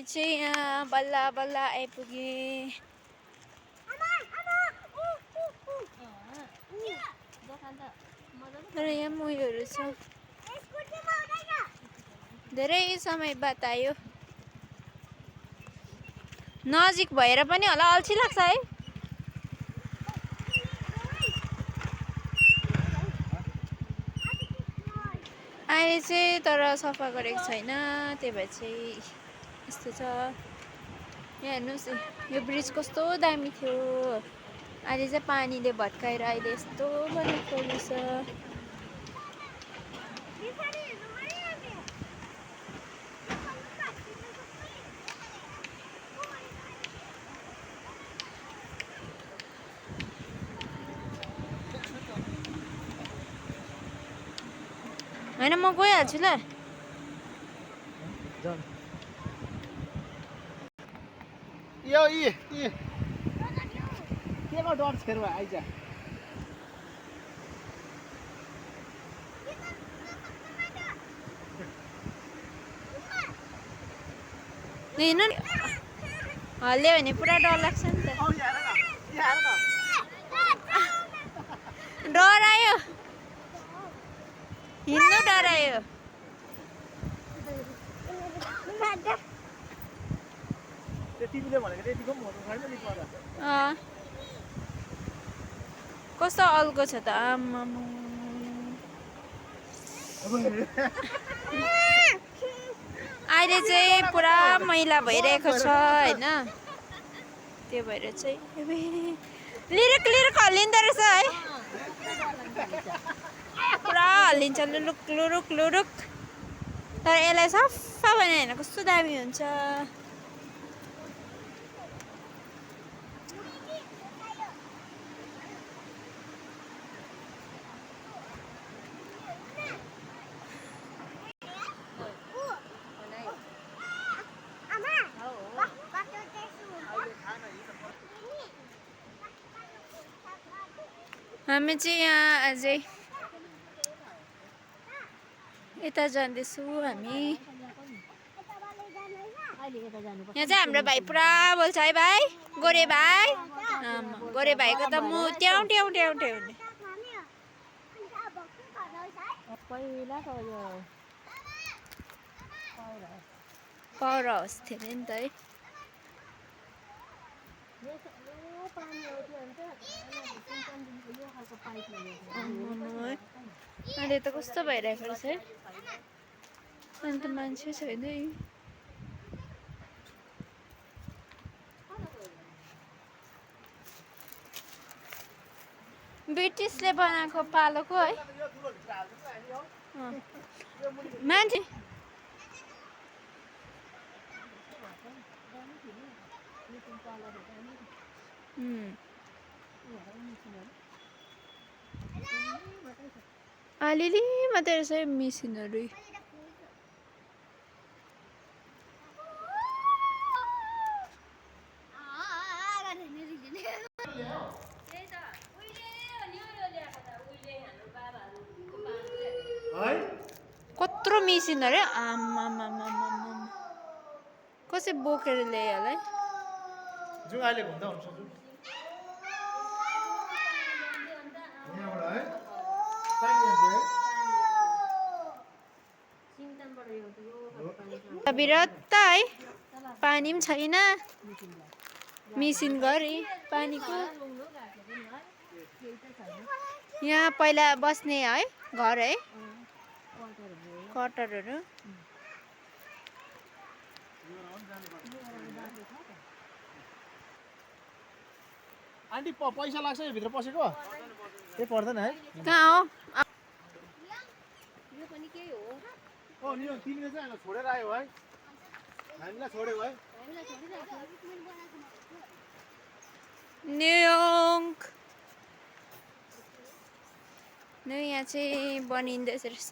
चाहिँ यहाँ बल्ल बल्ल आइपुगेँ। तर यहाँ उयोहरू छ, धेरै समय बाद आयो। नजिक भएर पनि होला अल्छी लाग्छ है। अहिले चाहिँ तर सफा गरेको छैन, त्यही भएर चाहिँ यस्तो छ। यहाँ हेर्नुहोस् यो ब्रिज कस्तो दामी थियो, अहिले चाहिँ पानीले भत्काएर अहिले यस्तो बनाएको रहेछ। होइन म गइहाल्छु ल। यो केमा डर छेर आइज हेर्नु नि हल्यो भने पुरा डर लाग्छ नि त। डरायो, हिँड्नु डरायो। तिमीले भनेको त्यतिको पनि हुनु छैन नि पर। कस्तो अल्गो छ त आमामा। अहिले चाहिँ पुरा मैला भइरहेको छ होइन, त्यो भएर चाहिँ लिरुक लिरुक हल्लिँदो रहेछ है, पुरा हल्लिन्छ लुरुक लुरुक लुरुक। तर यसलाई सफा बनायो भने कस्तो दामी हुन्छ। हामी चाहिँ यहाँ अझै यता जाँदैछु हामी। यहाँ चाहिँ हाम्रो भाइ पुरा बोल्छ है भाइ, गोरे भाइ। गोरे भाइको त म ट्याउ ट्याउ ट्याउ ट्याउ हुने। पावर हाउस थियो नि त है। अहिले त कस्तो भइरहेको रहेछ है, अन्त मान्छे छैन है। ब्रिटिसले बनाएको पालोको है मान्छे। अलिअलि मात्रै रहेछ मिसिनहरू। कत्रो मिसिनहरू आमामामा कसै बोकेर ल्यायो होला है। जुन अहिले घुम्दा हुन्छ जुन बिरत है, पानी पनि छैन, मिसिन गरी पानीको। यहाँ पहिला बस्ने है घर है, क्वार्टरहरू। आन्टी पैसा लाग्छ यो भित्र पसेको? ए पर्दैन है। कहाँ हो? यो पनि केही हो। ओ नि तिमीले चाहिँ हामीलाई छोडेर आयो है, हामीलाई छोड्यौ है। न्युयोर्क यहाँ चाहिँ बनिँदैछ रहेछ।